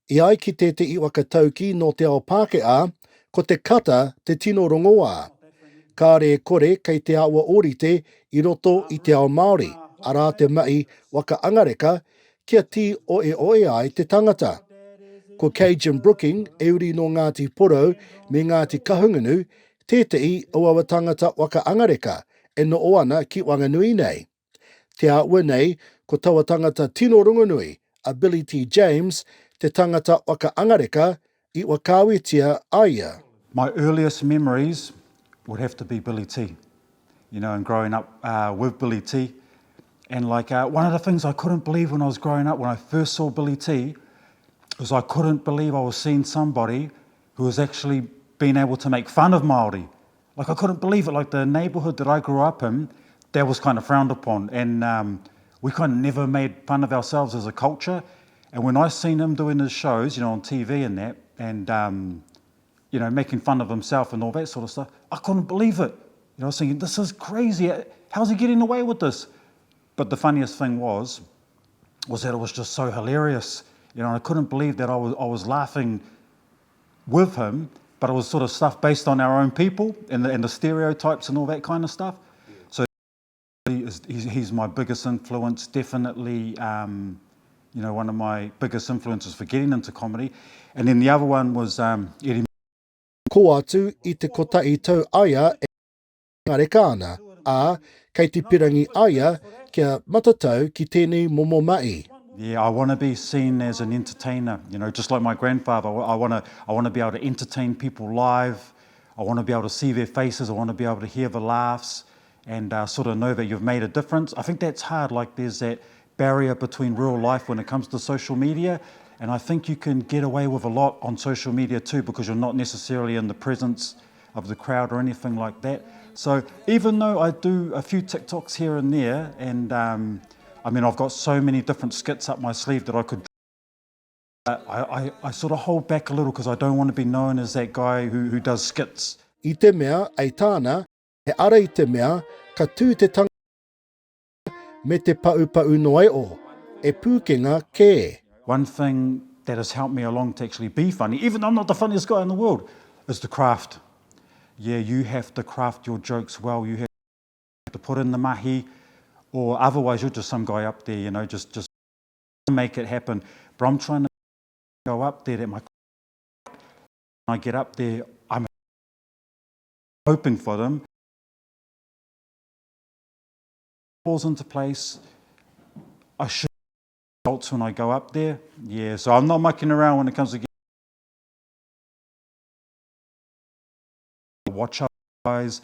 I ai ki tētehi wakatauki no te ao Pākehā, ko te kata te tino rongoa. Ka re kore kei te awa orite I roto I te ao Māori, arā te mai whakaangareka kia ti oe ai te tangata. Ko Kajun Brooking, e uri no Ngāti Porou me Ngāti Kahungunu, tētehi o awa tangata whakaangareka, e no o ana ki Wanganui nei. Te aua nei, ko taua tangata tino rongonui, a Billy T. James, te tangata whakaangareka I wakawetia aia. My earliest memories would have to be Billy T. You know, and growing up with Billy T. And like one of the things I couldn't believe when I was growing up, when I first saw Billy T, was I couldn't believe I was seeing somebody who was actually being able to make fun of Māori. Like I couldn't believe it. Like the neighbourhood that I grew up in, that was kind of frowned upon. And we kind of never made fun of ourselves as a culture. And when I seen him doing his shows, you know, on TV and that, and you know, making fun of himself and all that sort of stuff, I couldn't believe it. You know, I was thinking, this is crazy. How's he getting away with this? But the funniest thing was that it was just so hilarious. You know, I couldn't believe that I was laughing with him, but it was sort of stuff based on our own people and the stereotypes and all that kind of stuff. So he's my biggest influence, definitely, you know, one of my biggest influences for getting into comedy. And then the other one was Eruera. Ko atu I te kotai tau aia e ngareka ana, ā, kei te pirangi aia kia matatau ki tēnei momo mai. Yeah, I want to be seen as an entertainer, you know, just like my grandfather. I want to be able to entertain people live. I want to be able to see their faces. I want to be able to hear the laughs and sort of know that you've made a difference. I think that's hard. Like there's that barrier between real life when it comes to social media. And I think you can get away with a lot on social media too because you're not necessarily in the presence of the crowd or anything like that. So even though I do a few TikToks here and there, and I mean, I've got so many different skits up my sleeve that I could I sort of hold back a little because I don't want to be known as that guy who does skits. I te mea, ai tāna, he ara I te mea, ka tū te tanga me te pau noe o, e pukenga kē. One thing that has helped me along to actually be funny, even though I'm not the funniest guy in the world, is the craft. Yeah, you have to craft your jokes well. You have to put in the mahi, or otherwise you're just some guy up there, you know, just make it happen. But I'm trying to go up there that when I get up there, I'm hoping for them. Falls into place. I should results when I go up there. Yeah, so I'm not mucking around when it comes to watch out, guys.